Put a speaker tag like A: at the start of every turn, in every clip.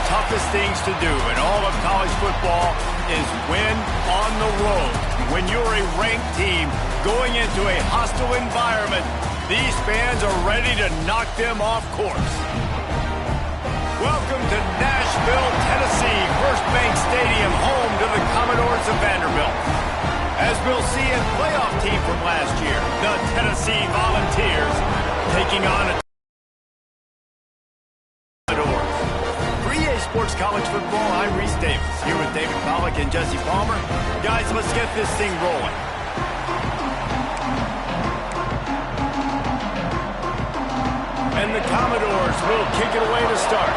A: toughest things to do in all of college football is win on the road. When you're a ranked team going into a hostile environment, these fans are ready to knock them off course. Welcome to Nashville, Tennessee, First Bank Stadium, home to the Commodores of Vanderbilt. As we'll see a playoff team from last year, the Tennessee Volunteers, taking on a Commodores. For EA Sports College Football, I'm Reese Davis, here with David Pollack and Jesse Palmer. Guys, let's get this thing rolling. And the Commodores will kick it away to start.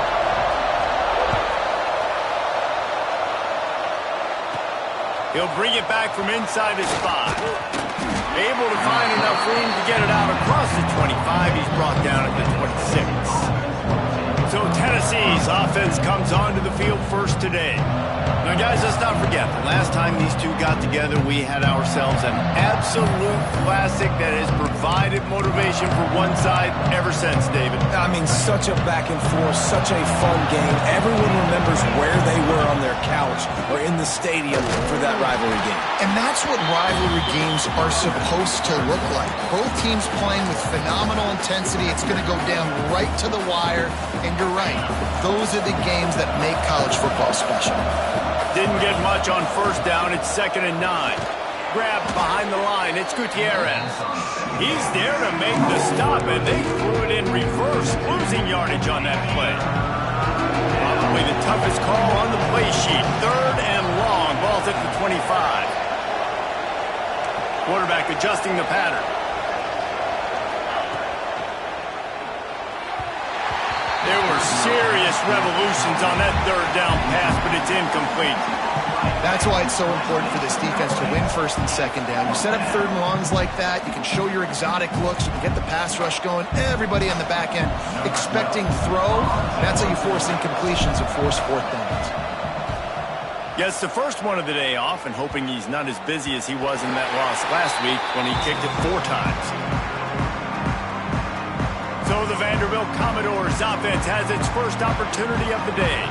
A: He'll bring it back from inside his 5. Able to find enough room to get it out across the 25. He's brought down at the 26. So Tennessee's offense comes onto the field first today. Now, guys, let's not forget, the last time these two got together, we had ourselves an absolute classic that has provided motivation for one side ever since, David.
B: I mean, such a back and forth, such a fun game. Everyone remembers where they were on their couch or in the stadium for that rivalry game.
C: And that's what rivalry games are supposed to look like. Both teams playing with phenomenal intensity. It's going to go down right to the wire. And you're right, those are the games that make college football special.
A: Didn't get much on first down. It's 2nd and 9. Grabbed behind the line. It's Gutierrez. He's there to make the stop, and they threw it in reverse, losing yardage on that play. Probably the toughest call on the play sheet. 3rd and long. Ball's at the 25. Quarterback adjusting the pattern. There were serious revolutions on that 3rd down pass, but it's incomplete.
C: That's why it's so important for this defense to win 1st and 2nd down. You set up 3rd and longs like that, you can show your exotic looks, you can get the pass rush going, everybody on the back end expecting throw. That's how you force incompletions and force 4th downs.
A: Gets the first one of the day off and hoping he's not as busy as he was in that loss last week when he kicked it 4 times. So the Vanderbilt Commodores offense has its first opportunity of the day.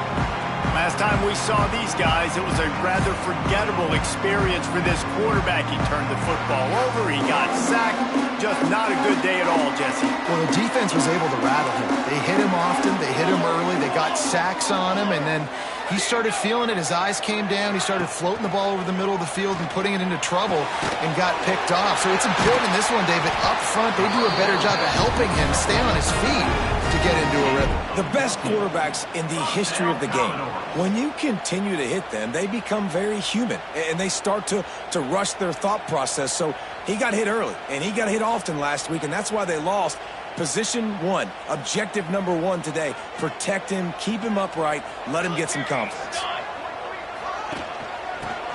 A: Last time we saw these guys, it was a rather forgettable experience for this quarterback. He turned the football over, he got sacked. Just not a good day at all, Jesse.
C: Well, the defense was able to rattle him. They hit him often, they hit him early, they got sacks on him, and then he started feeling it. His eyes came down. He started floating the ball over the middle of the field and putting it into trouble and got picked off. So it's important in this one, David. Up front, they do a better job of helping him stay on his feet to get into a rhythm.
B: The best quarterbacks in the history of the game, when you continue to hit them, they become very human, and they start to rush their thought process. So he got hit early, and he got hit often last week, and that's why they lost. Position 1, objective number 1 today. Protect him, keep him upright, let him get some confidence.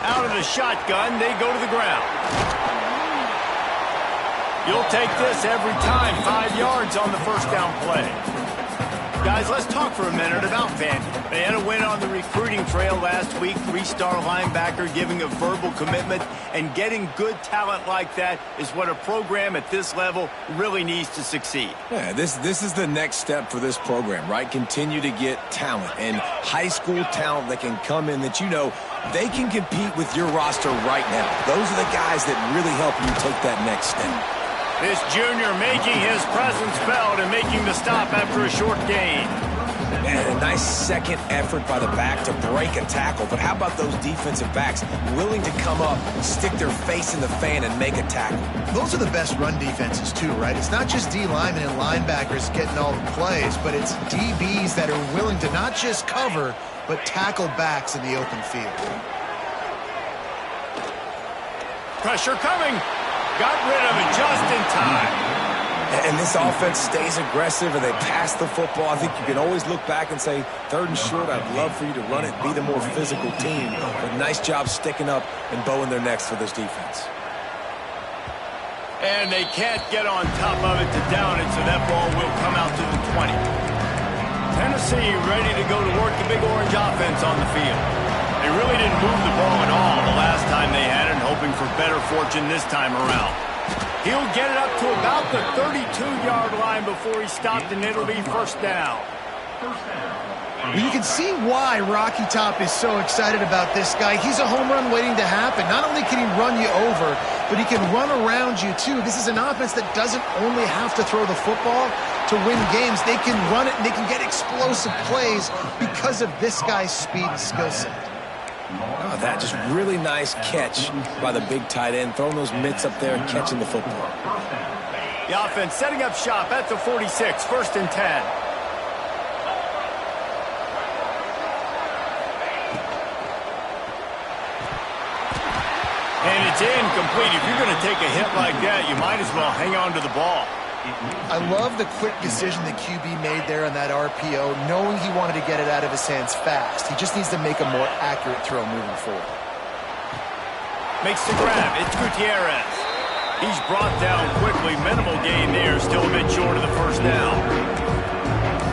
A: Out of the shotgun, they go to the ground. You'll take this every time. 5 yards on the first down play. Guys, let's talk for a minute about Vandy. They had a win on the recruiting trail last week. 3-star linebacker giving a verbal commitment, and getting good talent like that is what a program at this level really needs to succeed.
B: Yeah, this is the next step for this program, right? Continue to get talent and high school talent that can come in that you know they can compete with your roster right now. Those are the guys that really help you take that next step.
A: This junior making his presence felt and making the stop after a short gain.
B: And a nice second effort by the back to break a tackle. But how about those defensive backs willing to come up, stick their face in the fan, and make a tackle?
C: Those are the best run defenses, too, right? It's not just D linemen and linebackers getting all the plays, but it's DBs that are willing to not just cover, but tackle backs in the open field.
A: Pressure coming. Got rid of it just in time.
B: And this offense stays aggressive and they pass the football. I think you can always look back and say, 3rd and short, I'd love for you to run it, be the more physical team. But nice job sticking up and bowing their necks for this defense.
A: And they can't get on top of it to down it, so that ball will come out to the 20. Tennessee ready to go to work the big orange offense on the field. They really didn't move the ball at all the last time they had it, hoping for better fortune this time around. He'll get it up to about the 32-yard line before he stopped, and it'll be 1st down.
C: Well, you can see why Rocky Top is so excited about this guy. He's a home run waiting to happen. Not only can he run you over, but he can run around you too. This is an offense that doesn't only have to throw the football to win games. They can run it and they can get explosive plays because of this guy's speed and skill set.
B: Oh, that just really nice catch by the big tight end, throwing those mitts up there and catching the football.
A: The offense setting up shop at the 46, 1st and 10. And it's incomplete. If you're going to take a hit like that, you might as well hang on to the ball.
C: I love the quick decision the QB made there on that RPO, knowing he wanted to get it out of his hands fast. He just needs to make a more accurate throw moving forward.
A: Makes the grab. It's Gutierrez. He's brought down quickly. Minimal gain there. Still a bit short of the first down.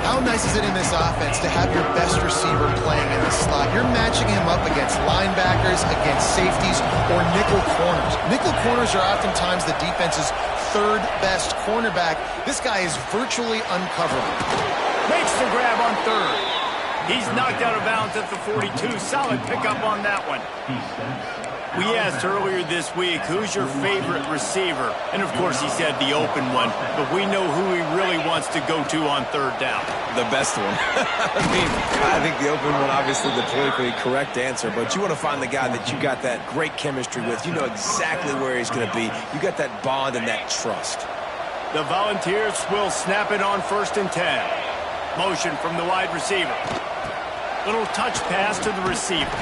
C: How nice is it in this offense to have your best receiver playing in the slot? You're matching him up against linebackers, against safeties, or nickel corners. Nickel corners are oftentimes the defense's third best cornerback. This guy is virtually uncoverable.
A: Makes the grab on 3rd. He's knocked out of bounds at the 42. Solid pickup on that one. We asked earlier this week, who's your favorite receiver? And, of course, he said the open one. But we know who he really wants to go to on 3rd down.
B: The best one. I think the open one, obviously the politically correct answer, but you want to find the guy that you got that great chemistry with. You know exactly where he's going to be. You got that bond and that trust.
A: The Volunteers will snap it on 1st and 10. Motion from the wide receiver. Little touch pass to the receiver.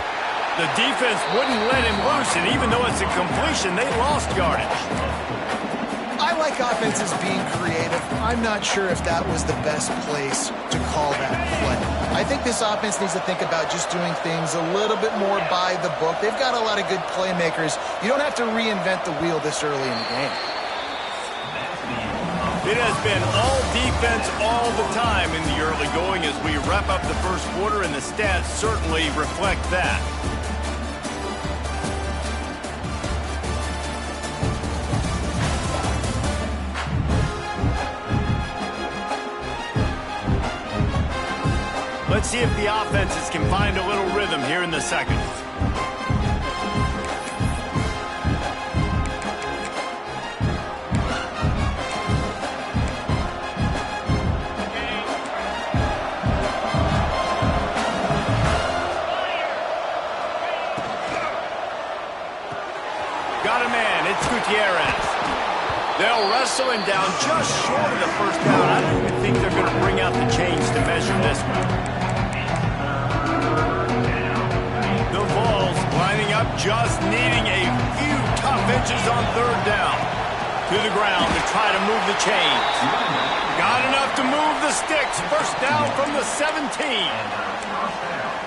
A: The defense wouldn't let him loose, and even though it's a completion, they lost yardage.
C: I like offenses being creative. I'm not sure if that was the best place to call that play. I think this offense needs to think about just doing things a little bit more by the book. They've got a lot of good playmakers. You don't have to reinvent the wheel this early in the game.
A: It has been all defense all the time in the early going as we wrap up the first quarter, and the stats certainly reflect that. Let's see if the offenses can find a little rhythm here in the second. Got a man. It's Gutierrez. They'll wrestle him down just short of the first down. I don't even think they're going to bring out the chains to measure this one. The Vols lining up, just needing a few tough inches on 3rd down. To the ground to try to move the chains. Got enough to move the sticks. First down from the 17.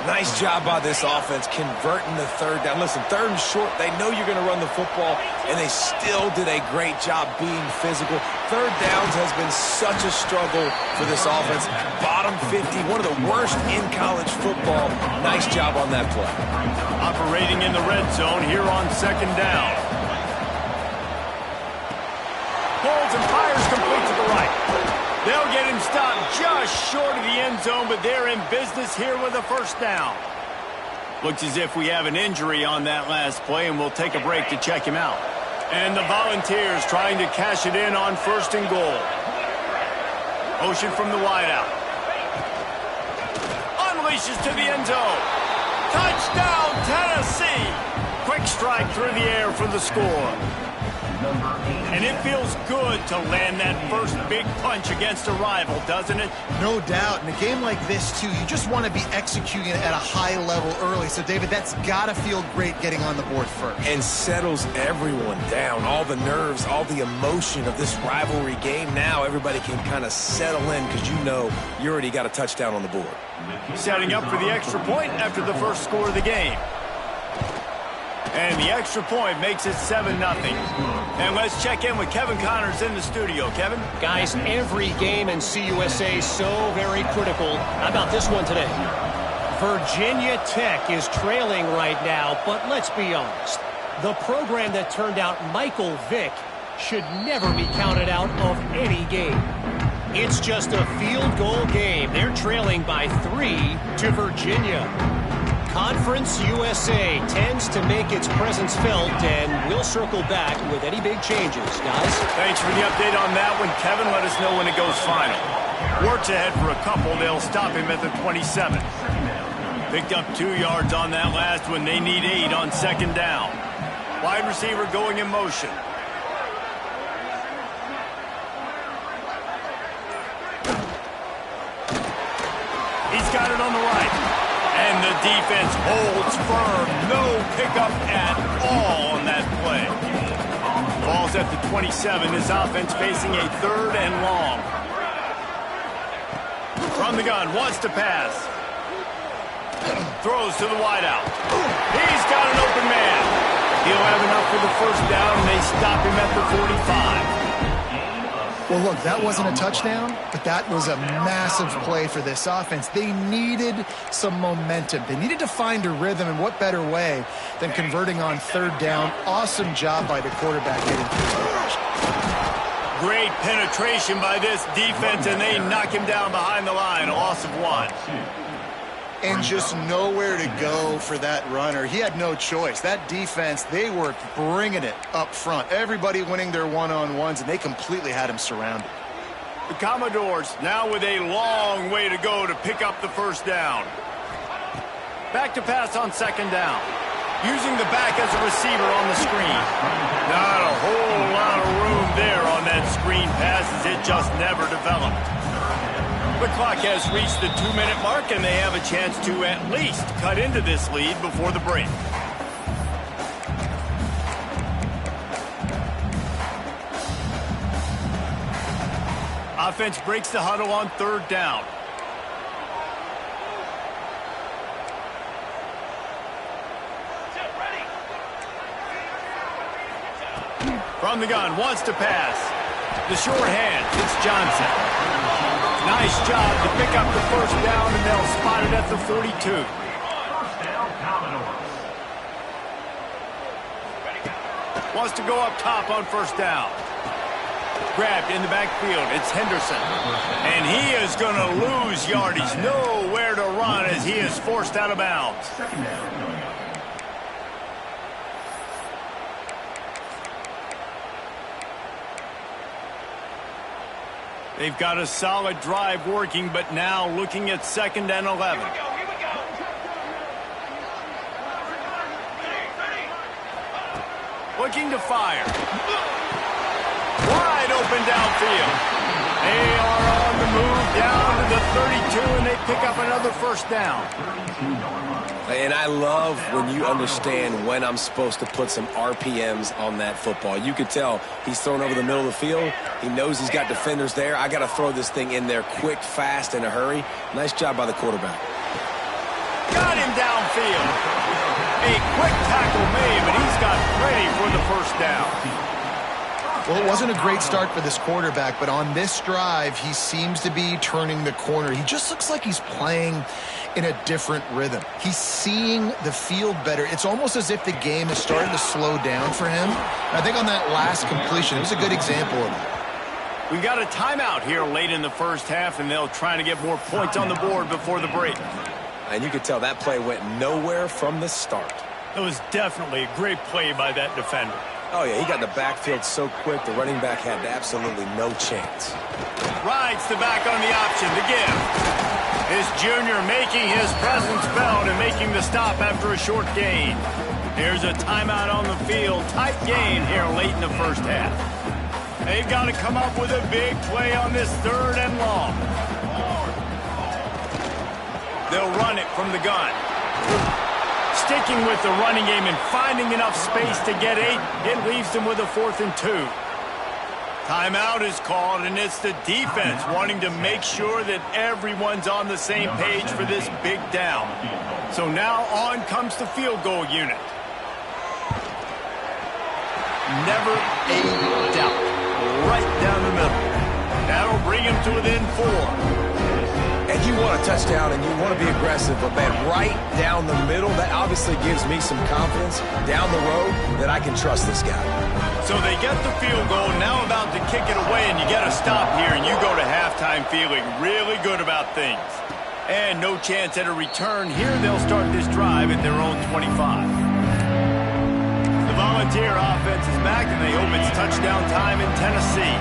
B: Nice job by this offense converting the 3rd down. Listen, 3rd and short, they know you're going to run the football, and they still did a great job being physical. 3rd downs has been such a struggle for this offense. Bottom 50, one of the worst in college football. Nice job on that play.
A: Operating in the red zone here on 2nd down. Pulls and fires complete to the right. They'll get him stopped just short of the end zone, but they're in business here with a first down. Looks as if we have an injury on that last play, and we'll take a break to check him out. And the Volunteers trying to cash it in on 1st and goal. Motion from the wideout. Unleashes to the end zone. Touchdown, Tennessee! Quick strike through the air for the score. And it feels good to land that first big punch against a rival, doesn't it?
C: No doubt. In a game like this, too, you just want to be executing it at a high level early. So, David, that's got to feel great getting on the board first.
B: And settles everyone down. All the nerves, all the emotion of this rivalry game. Now everybody can kind of settle in because you know you already got a touchdown on the board.
A: Setting up for the extra point after the first score of the game. And the extra point makes it 7-0. And let's check in with Kevin Connors in the studio. Kevin?
D: Guys, every game in CUSA is so very critical. How about this one today? Virginia Tech is trailing right now, but let's be honest. The program that turned out Michael Vick should never be counted out of any game. It's just a field goal game. They're trailing by 3 to Virginia. Conference USA tends to make its presence felt, and we'll circle back with any big changes, guys.
A: Thanks for the update on that one, Kevin. Let us know when it goes final. Works ahead for a couple. They'll stop him at the 27. Picked up 2 yards on that last one. They need 8 on second down. Wide receiver going in motion. He's got it on the right. And the defense holds firm. No pickup at all on that play. Ball's at the 27. This offense facing a 3rd and long. From the gun, wants to pass. Throws to the wideout. He's got an open man. He'll have enough for the first down, and they stop him at the 45.
C: Well, look, that wasn't a touchdown, but that was a massive play for this offense. They needed some momentum. They needed to find a rhythm, and what better way than converting on 3rd down. Awesome job by the quarterback getting through his progression.
A: Great penetration by this defense, and they knock him down behind the line. A loss of 1.
C: And just nowhere to go for that runner. He had no choice. That defense, they were bringing it up front. Everybody winning their one-on-ones, and they completely had him surrounded.
A: The Commodores now with a long way to go to pick up the first down. Back to pass on second down. Using the back as a receiver on the screen. Not a whole lot of room there on that screen pass as it just never developed. The clock has reached the 2-minute mark, and they have a chance to at least cut into this lead before the break. Offense breaks the huddle on 3rd down. From the gun, wants to pass. The short hand, it's Johnson. Nice job to pick up the first down, and they'll spot it at the 42. Wants to go up top on first down. Grabbed in the backfield. It's Henderson. And he is going to lose yardage. Nowhere to run as he is forced out of bounds. They've got a solid drive working, but now looking at 2nd and 11. Looking to fire. Wide open downfield. They are on the move down to the 32, and they pick up another first down.
B: And I love when you understand when I'm supposed to put some RPMs on that football. You could tell he's thrown over the middle of the field. He knows he's got defenders there. I got to throw this thing in there quick, fast, in a hurry. Nice job by the quarterback.
A: Got him downfield. A quick tackle made, but he's got plenty for the first down.
C: Well, it wasn't a great start for this quarterback, but on this drive, he seems to be turning the corner. He just looks like he's playing in a different rhythm. He's seeing the field better. It's almost as if the game is starting to slow down for him. And I think on that last completion, it was a good example of that.
A: We got a timeout here late in the first half, and they'll try to get more points on the board before the break.
B: And you could tell that play went nowhere from the start.
A: It was definitely a great play by that defender.
B: Oh, yeah, he got in the backfield so quick, the running back had absolutely no chance.
A: Rides the back on the option, the give. His junior making his presence felt and making the stop after a short gain. Here's a timeout on the field. Tight game here late in the first half. They've got to come up with a big play on this 3rd and long. They'll run it from the gun. Sticking with the running game and finding enough space to get 8, it leaves them with a 4th and 2. Timeout is called, and it's the defense wanting to make sure that everyone's on the same page for this big down. So now on comes the field goal unit. Never a doubt. Right down the middle. That'll bring him to within 4.
B: And you want a touchdown and you want to be aggressive, but man, right down the middle, that obviously gives me some confidence down the road that I can trust this guy.
A: So they get the field goal, now about to kick it away, and you get a stop here, and you go to halftime feeling really good about things. And no chance at a return. Here they'll start this drive at their own 25. The Volunteer offense is back, and they hope it's touchdown time in Tennessee.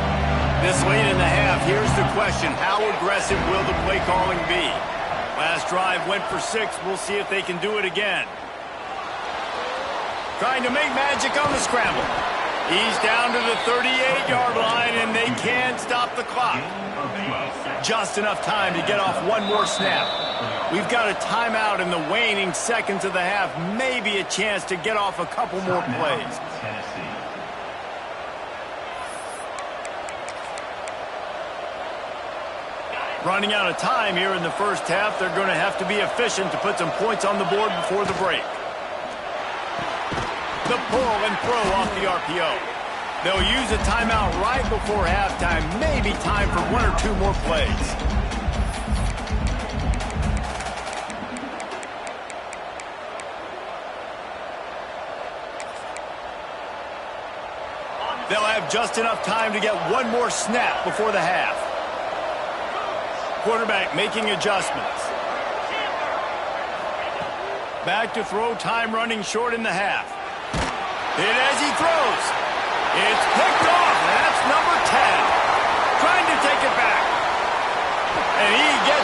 A: This late in the half, here's the question. How aggressive will the play calling be? Last drive went for 6. We'll see if they can do it again. Trying to make magic on the scramble. He's down to the 38-yard line, and they can't stop the clock. Just enough time to get off one more snap. We've got a timeout in the waning seconds of the half. Maybe a chance to get off a couple more plays. Running out of time here in the first half. They're going to have to be efficient to put some points on the board before the break. The pull and throw off the RPO. They'll use a timeout right before halftime. Maybe time for 1 or 2 more plays. They'll have just enough time to get 1 more snap before the half. Quarterback making adjustments. Back to throw, time running short in the half. Hit as he throws. It's picked off. That's number 10. Trying to take it back. And he gets...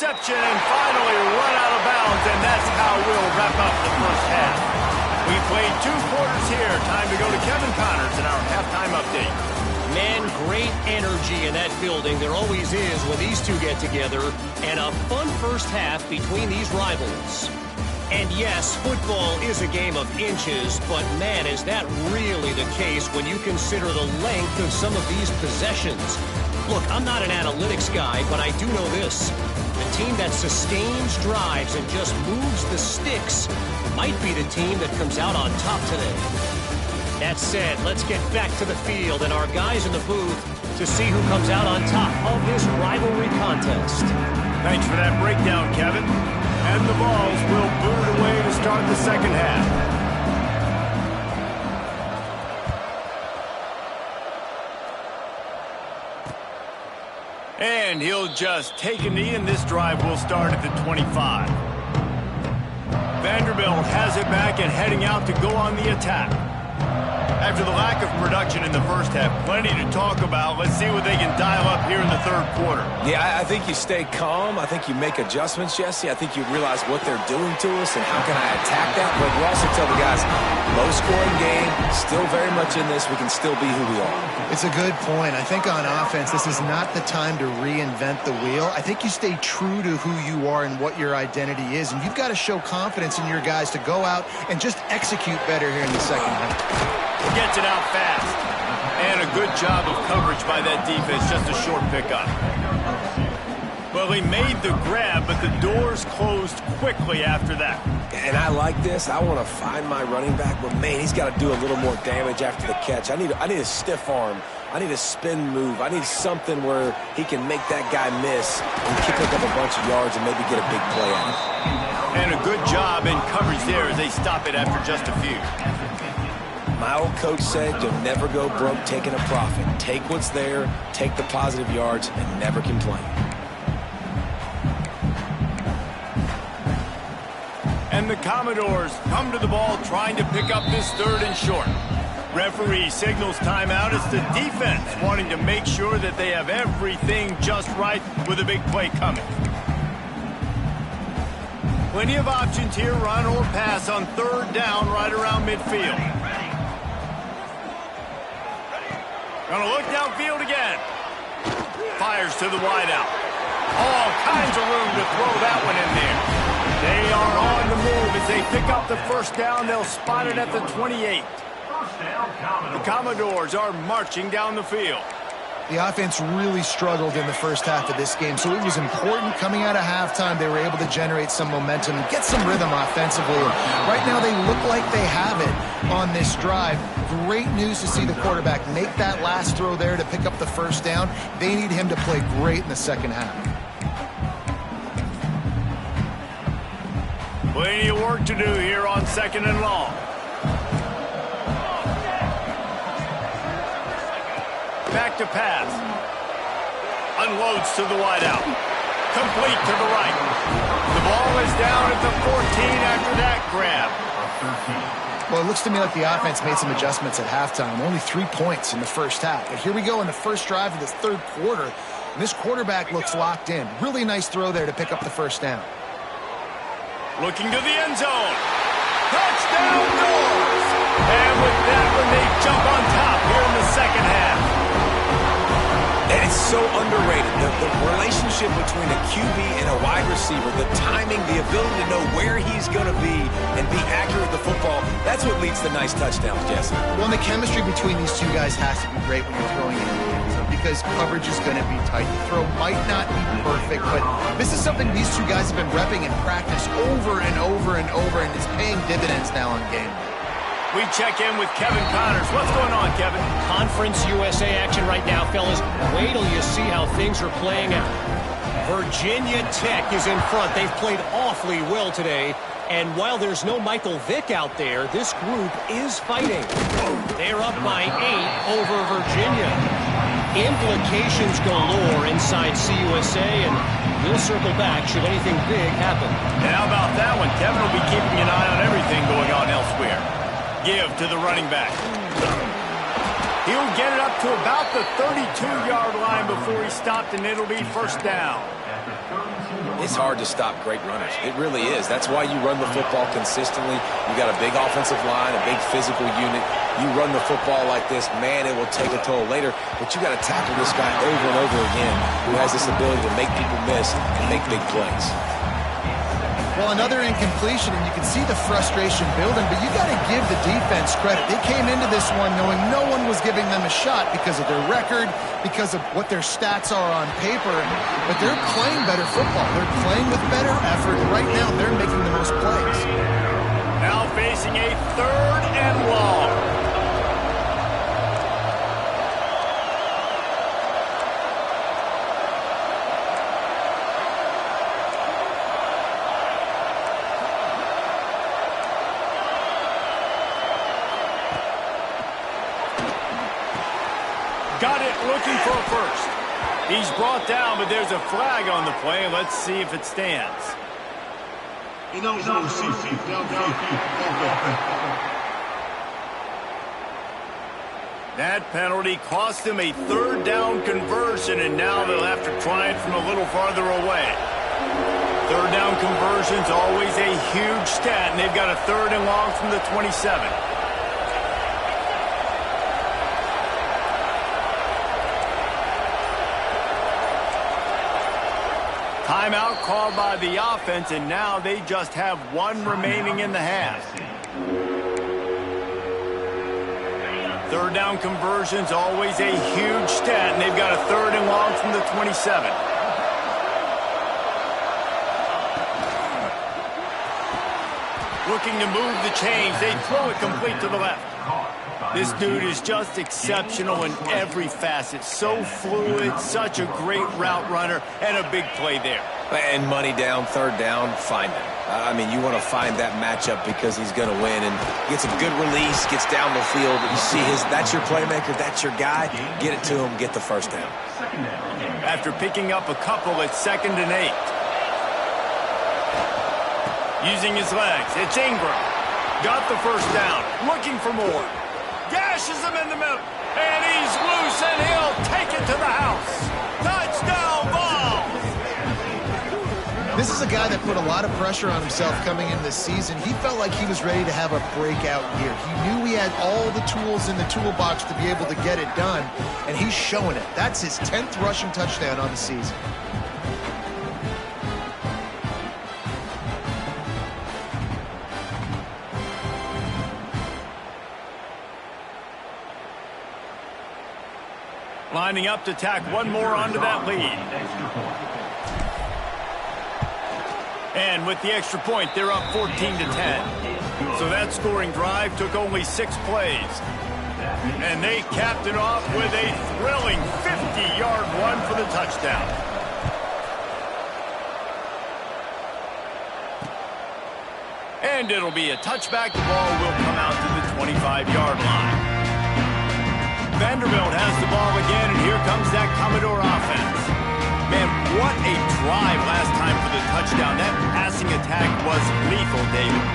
A: interception and finally run out of bounds, and that's how we'll wrap up the first half. We played 2 quarters here. Time to go to Kevin Connors in our halftime update.
D: Man, great energy in that building. There always is when these two get together. And a fun first half between these rivals. And yes, football is a game of inches, but man, is that really the case when you consider the length of some of these possessions. Look, I'm not an analytics guy, but I do know this. The team that sustains drives and just moves the sticks might be the team that comes out on top today. That said, let's get back to the field and our guys in the booth to see who comes out on top of this rivalry contest.
A: Thanks for that breakdown, Kevin. And the balls will boot it away to start the second half. And he'll just take a knee, and this drive will start at the 25. Vanderbilt has it back and heading out to go on the attack. After the lack of production in the first half, plenty to talk about. Let's see what they can dial up here in the third quarter.
B: Yeah, I think you stay calm. I think you make adjustments, Jesse. I think you realize what they're doing to us and how can I attack that. But you also tell the guys, low-scoring game, still very much in this. We can still be who we are.
C: It's a good point. I think on offense, this is not the time to reinvent the wheel. I think you stay true to who you are and what your identity is. And you've got to show confidence in your guys to go out and just execute better here in the second half.
A: Gets it out fast. And a good job of coverage by that defense. Just a short pickup. Well, he made the grab, but the doors closed quickly after that.
B: And I like this. I want to find my running back, but, man, he's got to do a little more damage after the catch. I need a stiff arm. I need a spin move. I need something where he can make that guy miss and pick up a bunch of yards and maybe get a big play out of it.
A: And a good job in coverage there as they stop it after just a few.
B: My old coach said you'll never go broke taking a profit. Take what's there, take the positive yards, and never complain.
A: And the Commodores come to the ball trying to pick up this third and short. Referee signals timeout. It's the defense wanting to make sure that they have everything just right with a big play coming. Plenty of options here, run or pass on third down right around midfield. Gonna look downfield again. Fires to the wideout. All kinds of room to throw that one in there. They are on the move as they pick up the first down. They'll spot it at the 28. The Commodores are marching down the field.
C: The offense really struggled in the first half of this game, so it was important coming out of halftime. They were able to generate some momentum and get some rhythm offensively. Right now they look like they have it on this drive. Great news to see the quarterback make that last throw there to pick up the first down. They need him to play great in the second half.
A: Plenty of work to do here on second and long. Back to pass. Unloads to the wideout. Complete to the right. The ball is down at the 14 after that grab.
C: Well, it looks to me like the offense made some adjustments at halftime. Only 3 points in the first half. But here we go in the first drive of this third quarter. And this quarterback looks locked in. Really nice throw there to pick up the first down.
A: Looking to the end zone. Touchdown goals. And with that one, they jump on top here in the second half.
B: And it's so underrated. The relationship between a QB and a wide receiver, the timing, the ability to know where he's going to be and be accurate with the football, that's what leads to nice touchdowns, Jesse.
C: Well, and the chemistry between these two guys has to be great when you're throwing it in the end zone because coverage is going to be tight. The throw might not be perfect, but this is something these two guys have been repping in practice over and over and over, and it's paying dividends now on game day.
A: We check in with Kevin Connors. What's going on, Kevin?
D: Conference USA action right now, fellas. Wait till you see how things are playing out. Virginia Tech is in front. They've played awfully well today. And while there's no Michael Vick out there, this group is fighting. They're up by 8 over Virginia. Implications galore inside CUSA, and we'll circle back should anything big happen.
A: And how about that one? Kevin will be keeping an eye on everything going on elsewhere. Give to the running back. He'll get it up to about the 32-yard line before he stopped, and it'll be first down.
B: It's hard to stop great runners. It really is. That's why you run the football consistently. You got a big offensive line, a big physical unit. You run the football like this, man, it will take a toll later. But you got to tackle this guy over and over again who has this ability to make people miss and make big plays.
C: Well, another incompletion, and you can see the frustration building, but you got to give the defense credit. They came into this one knowing no one was giving them a shot because of their record, because of what their stats are on paper, but they're playing better football. They're playing with better effort. Right now, they're making the most plays.
A: Now facing a 3rd and long. Got it, looking for a first. He's brought down, but there's a flag on the play. Let's see if it stands. That penalty cost him a 3rd down conversion, and now they'll have to try it from a little farther away. 3rd down conversion's always a huge stat, and they've got a 3rd and long from the 27. Timeout called by the offense, and now they just have 1 remaining in the half. 3rd down conversion's always a huge stat, and they've got a 3rd and long from the 27. Looking to move the chains. They throw it complete to the left. This dude is just exceptional in every facet. So fluid, such a great route runner, and a big play there.
B: And money down, 3rd down, find him. I mean, you want to find that matchup because he's going to win and gets a good release, gets down the field. You see that's your playmaker, that's your guy. Get it to him, get the 1st down.
A: After picking up a couple, it's 2nd and 8. Using his legs, it's Ingram. Got the 1st down, looking for more. Gashes him in the middle, and he's loose, and he'll take it to the house. Touchdown ball!
C: This is a guy that put a lot of pressure on himself coming into this season. He felt like he was ready to have a breakout year. He knew he had all the tools in the toolbox to be able to get it done, and he's showing it. That's his 10th rushing touchdown on the season.
A: Lining up to tack 1 more onto that lead. And with the extra point, they're up 14-10. So that scoring drive took only 6 plays. And they capped it off with a thrilling 50-yard run for the touchdown. And it'll be a touchback. The ball will come out to the 25-yard line. Vanderbilt has the ball again, and here comes that Commodore offense. Man, what a drive last time for the touchdown. That passing attack was lethal, David.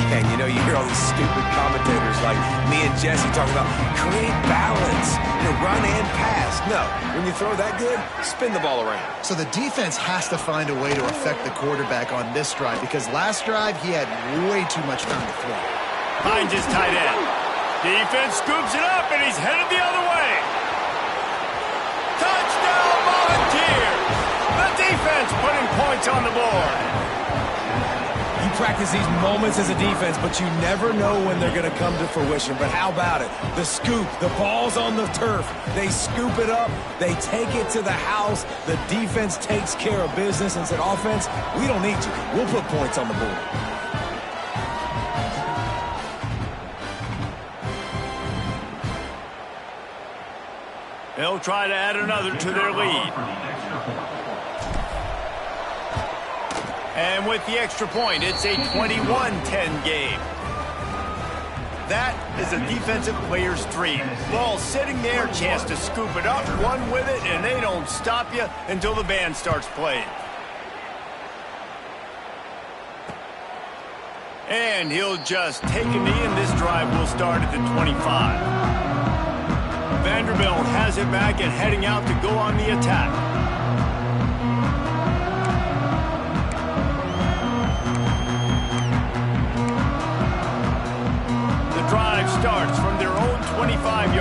B: Yeah, you know, you hear all these stupid commentators like me and Jesse talking about create balance, run and pass. No, when you throw that good, spin the ball around.
C: So the defense has to find a way to affect the quarterback on this drive because last drive he had way too much time to throw.
A: Finds his tight end. Defense scoops it up, and he's headed the other way. Touchdown, Volunteers! The defense putting points on the board.
B: You practice these moments as a defense, but you never know when they're going to come to fruition. But how about it? The scoop, the ball's on the turf. They scoop it up. They take it to the house. The defense takes care of business and said, offense, we don't need you. We'll put points on the board.
A: They'll try to add another to their lead. And with the extra point, it's a 21-10 game. That is a defensive player's dream. Ball sitting there, chance to scoop it up, run with it, and they don't stop you until the band starts playing. And he'll just take a knee, and this drive will start at the 25. Vanderbilt has it back and heading out to go on the attack.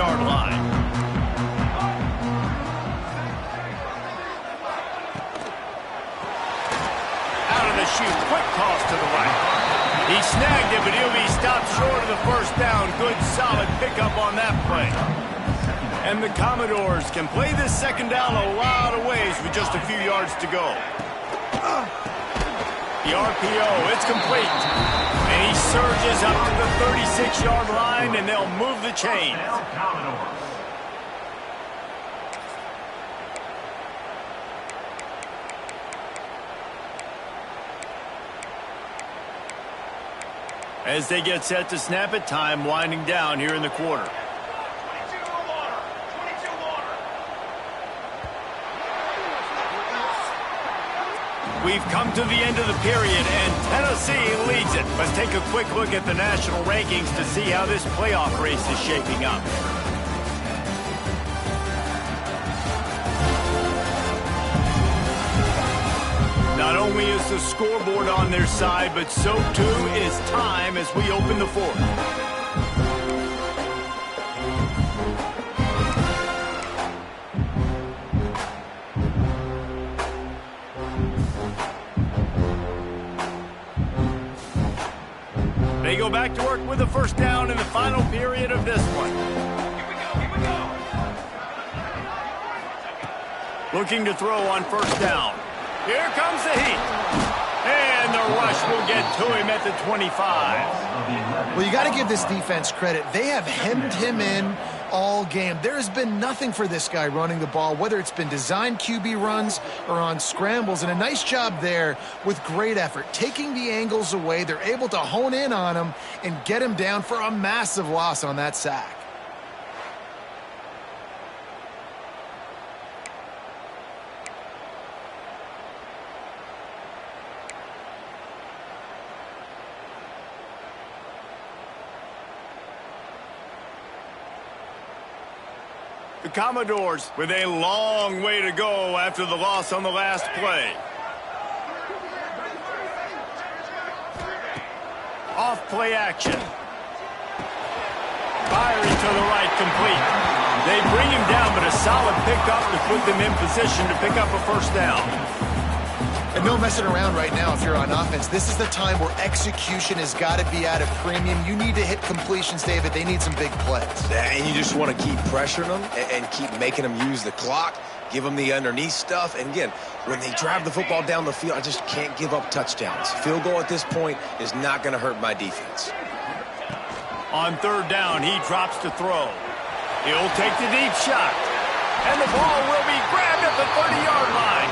A: 20-yard line. Out of the chute, quick toss to the right. He snagged it, but he'll be stopped short of the first down. Good, solid pickup on that play. And the Commodores can play this second down a lot of ways with just a few yards to go. The RPO, it's complete. And he surges up to the 36-yard line, and they'll move the chains. As they get set to snap it, time winding down here in the quarter. We've come to the end of the period, and Tennessee leads it. Let's take a quick look at the national rankings to see how this playoff race is shaping up. Not only is the scoreboard on their side, but so too is time as we open the fourth. They go back to work with a first down in the final period of this one. Here we go. Looking to throw on first down. Here comes the heat. And the rush will get to him at the 25.
C: Well, you got to give this defense credit. They have hemmed him in all game. There has been nothing for this guy running the ball, whether it's been designed QB runs or on scrambles, and a nice job there with great effort. Taking the angles away, they're able to hone in on him and get him down for a massive loss on that sack.
A: The Commodores with a long way to go after the loss on the last play. Off play action. Firing to the right, complete. They bring him down, but a solid pickup to put them in position to pick up a first down.
C: And no messing around right now if you're on offense. This is the time where execution has got to be at a premium. You need to hit completions, David. They need some big plays.
B: And you just want to keep pressuring them and keep making them use the clock, give them the underneath stuff. And again, when they drive the football down the field, I just can't give up touchdowns. Field goal at this point is not going to hurt my defense.
A: On third down, he drops to throw. He'll take the deep shot. And the ball will be grabbed at the 30-yard line.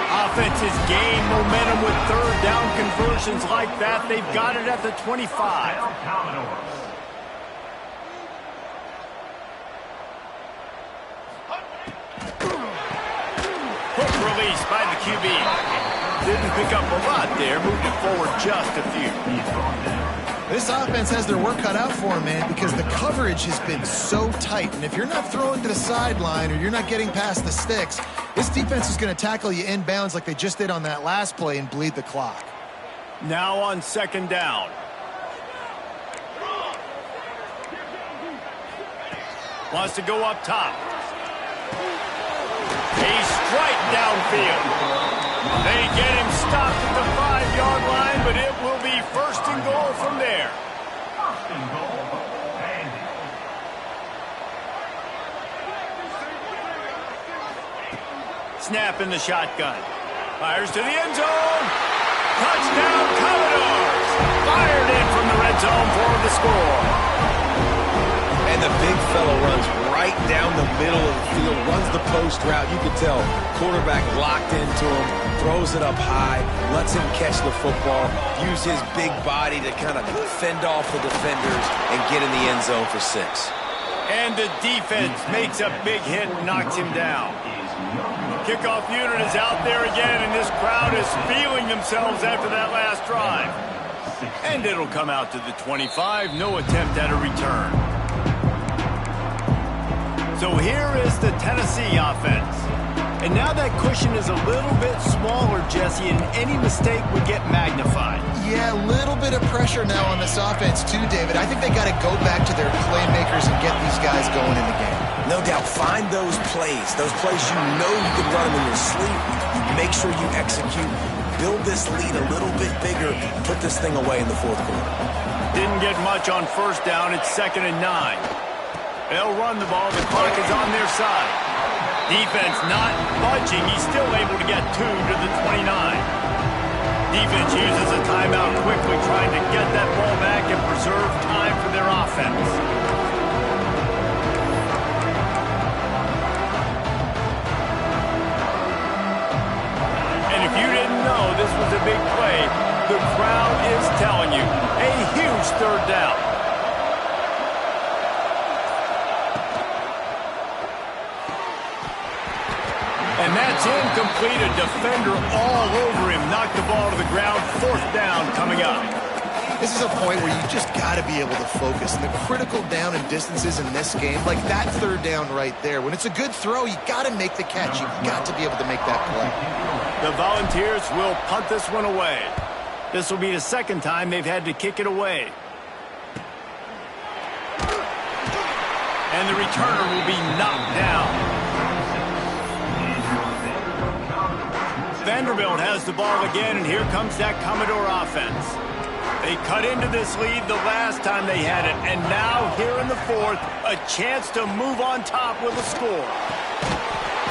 A: Offenses gain momentum with third down conversions like that. They've got it at the 25. Quick release by the QB. Didn't pick up a lot there. Moved it forward just a few.
C: This offense has their work cut out for them, man, because the coverage has been so tight. And if you're not throwing to the sideline or you're not getting past the sticks, this defense is going to tackle you inbounds like they just did on that last play and bleed the clock.
A: Now on second down. Wants to go up top. A strike downfield. They get him stopped at the 5-yard line, but it will be first and goal from there. Snap in the shotgun. Fires to the end zone. Touchdown, Commodores. Fired in from the red zone for the score.
B: And the big fella runs right down the middle of the field, runs the post route. You can tell quarterback locked into him, throws it up high, lets him catch the football, use his big body to kind of fend off the defenders and get in the end zone for 6.
A: And the defense makes a big hit and knocks him down. Kickoff unit is out there again, and this crowd is feeling themselves after that last drive. And it'll come out to the 25. No attempt at a return. So here is the Tennessee offense. And now that cushion is a little bit smaller, Jesse, and any mistake would get magnified.
C: Yeah, a little bit of pressure now on this offense too, David. I think they got to go back to their playmakers and get these guys going in the game.
B: No doubt, find those plays you know you can run them in your sleep. Make sure you execute. Build this lead a little bit bigger. Put this thing away in the fourth quarter.
A: Didn't get much on first down. It's 2nd and 9. They'll run the ball. The clock is on their side. Defense not budging. He's still able to get 2 to the 29. Defense uses a timeout quickly, trying to get that ball back and preserve time for their offense. And if you didn't know this was a big play, the crowd is telling you. A huge 3rd down. And that's incomplete. A defender all over him. Knocked the ball to the ground. 4th down coming up.
C: This is a point where you just got to be able to focus. And the critical down and distances in this game, like that 3rd down right there, when it's a good throw, you got to make the catch. You've got to be able to make that play.
A: The Volunteers will punt this one away. This will be the 2nd time they've had to kick it away. And the returner will be knocked down. Vanderbilt has the ball again, and here comes that Commodore offense. They cut into this lead the last time they had it, and now here in the 4th, a chance to move on top with a score.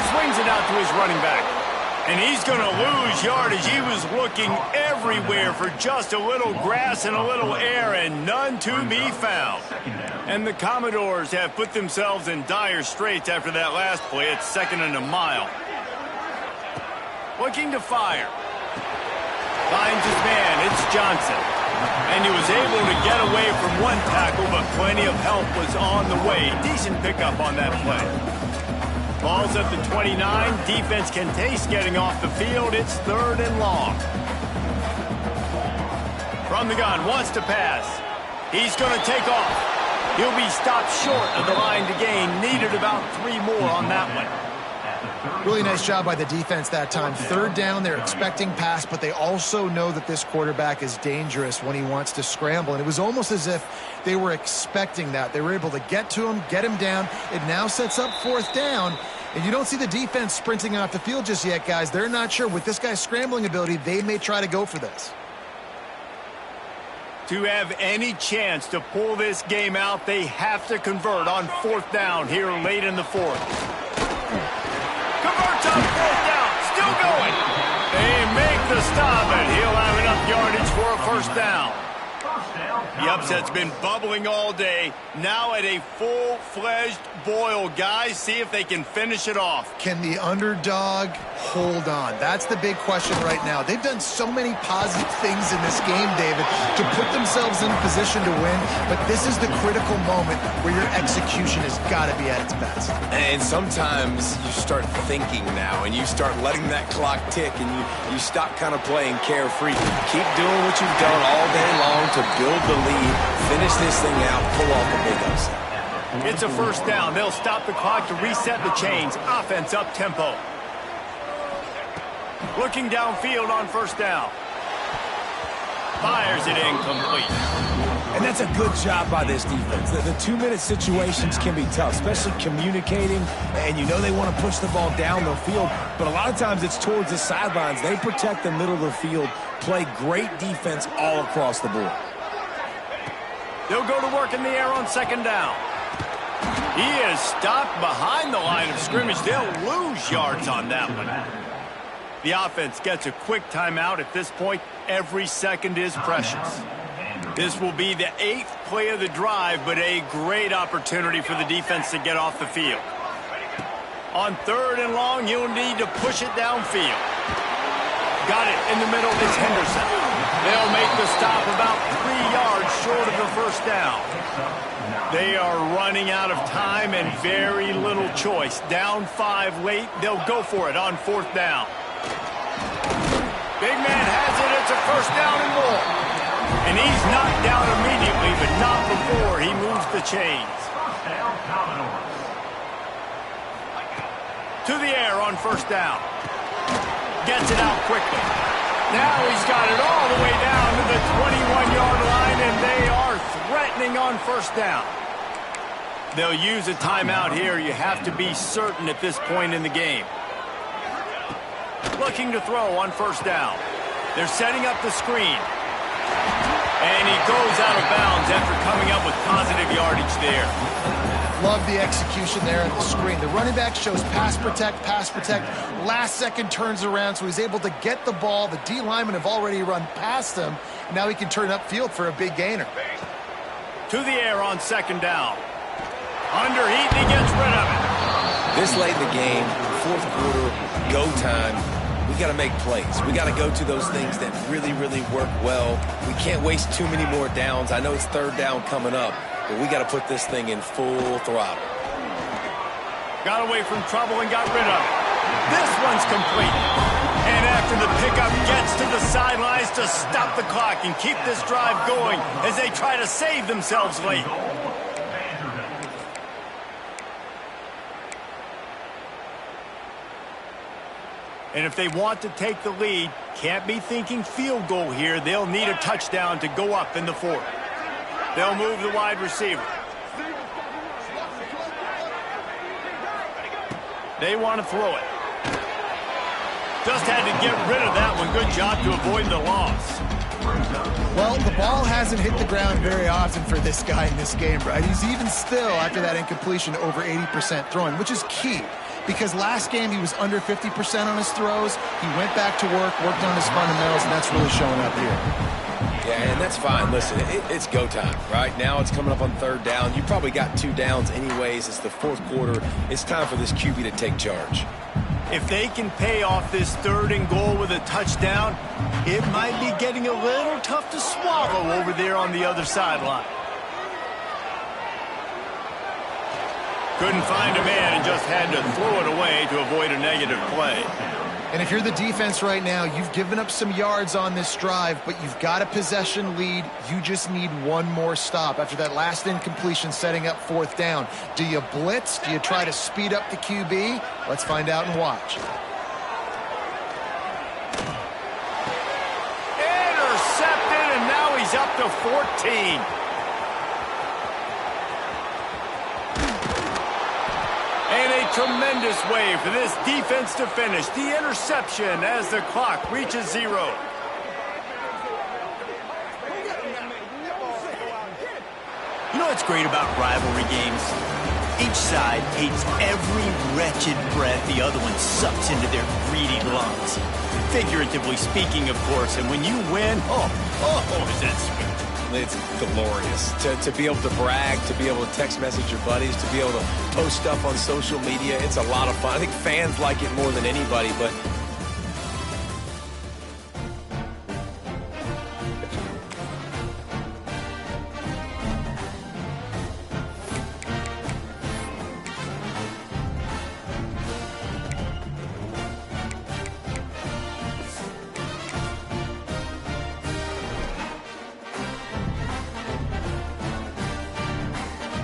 A: Swings it out to his running back, and he's going to lose yardage. He was looking everywhere for just a little grass and a little air, and none to be found. And the Commodores have put themselves in dire straits after that last play. It's 2nd and a mile. Looking to fire. Finds his man. It's Johnson. And he was able to get away from one tackle, but plenty of help was on the way. Decent pickup on that play. Ball's at the 29. Defense can taste getting off the field. It's 3rd and long. From the gun, wants to pass. He's going to take off. He'll be stopped short of the line to gain. Needed about 3 more on that one.
C: Really nice job by the defense that time. 3rd down, they're expecting pass, but they also know that this quarterback is dangerous when he wants to scramble. And it was almost as if they were expecting that. They were able to get to him, get him down. It now sets up 4th down. And you don't see the defense sprinting off the field just yet, guys. They're not sure. With this guy's scrambling ability, they may try to go for this.
A: To have any chance to pull this game out, they have to convert on 4th down here late in the 4th. Converts on 4th down. Still going. They make the stop, and he'll have enough yardage for a 1st down. The upset's been bubbling all day. Now at a full-fledged boil. Guys, see if they can finish it off.
C: Can the underdog hold on? That's the big question right now. They've done so many positive things in this game, David, to put themselves in position to win, but this is the critical moment where your execution has got to be at its best.
B: And sometimes you start thinking now, and you start letting that clock tick, and you stop kind of playing carefree. Keep doing what you've done all day long to build the lead, finish this thing out, pull off the big upset.
A: It's a 1st down. They'll stop the clock to reset the chains. Offense up tempo. Looking downfield on 1st down. Fires it incomplete.
B: And that's a good job by this defense. The 2-minute situations can be tough, especially communicating, and you know they want to push the ball down the field, but a lot of times it's towards the sidelines. They protect the middle of the field, play great defense all across the board.
A: They'll go to work in the air on 2nd down. He is stopped behind the line of scrimmage. They'll lose yards on that one. The offense gets a quick timeout. At this point, every second is precious. This will be the 8th play of the drive, but a great opportunity for the defense to get off the field. On 3rd and long, you'll need to push it downfield. Got it in the middle. It's Henderson. They'll make the stop about 3 yards short of the 1st down. They are running out of time and very little choice. Down 5 late. They'll go for it on 4th down. Big man has it. It's a 1st down and more. And he's knocked down immediately, but not before he moves the chains. To the air on first down. Gets it out quickly. Now he's got it all the way down to the 21-yard line, and they are threatening on first down. They'll use a timeout here. You have to be certain at this point in the game. Looking to throw on first down. They're setting up the screen. And he goes out of bounds after coming up with positive yardage there.
C: Love the execution there at the screen. The running back shows pass protect, last second turns around, so he's able to get the ball. The D linemen have already run past him. Now he can turn upfield for a big gainer.
A: To the air on second down. Underheat, and he gets rid of it.
B: This late in the game, fourth quarter, go time, we got to make plays. We got to go to those things that really, really work well. We can't waste too many more downs. I know it's third down coming up, but we got to put this thing in full throttle.
A: Got away from trouble and got rid of it. This one's complete. And after the pickup, gets to the sidelines to stop the clock and keep this drive going as they try to save themselves late. And if they want to take the lead, can't be thinking field goal here. They'll need a touchdown to go up in the fourth. They'll move the wide receiver. They want to throw it. Just had to get rid of that one. Good job to avoid the loss.
C: Well, the ball hasn't hit the ground very often for this guy in this game, right? He's even still, after that incompletion, over 80% throwing, which is key. Because last game he was under 50% on his throws. He went back to work, worked on his fundamentals, and that's really showing up here.
B: Yeah, and that's fine. Listen, it's go time, right? Now it's coming up on third down. You probably got 2 downs anyways. It's the fourth quarter. It's time for this QB to take charge.
A: If they can pay off this third and goal with a touchdown, it might be getting a little tough to swallow over there on the other sideline. Couldn't find a man and just had to throw it away to avoid a negative play.
C: And if you're the defense right now, you've given up some yards on this drive, but you've got a possession lead. You just need one more stop after that last incompletion setting up fourth down. Do you blitz? Do you try to speed up the QB? Let's find out and watch.
A: Intercepted, and now he's up to 14. And a tremendous way for this defense to finish. The interception as the clock reaches 0. You know what's great about rivalry games? Each side hates every wretched breath the other one sucks into their greedy lungs. Figuratively speaking, of course. And when you win, is that sweet.
B: It's glorious to be able to brag, to be able to text message your buddies, to be able to post stuff on social media. It's a lot of fun. I think fans like it more than anybody, but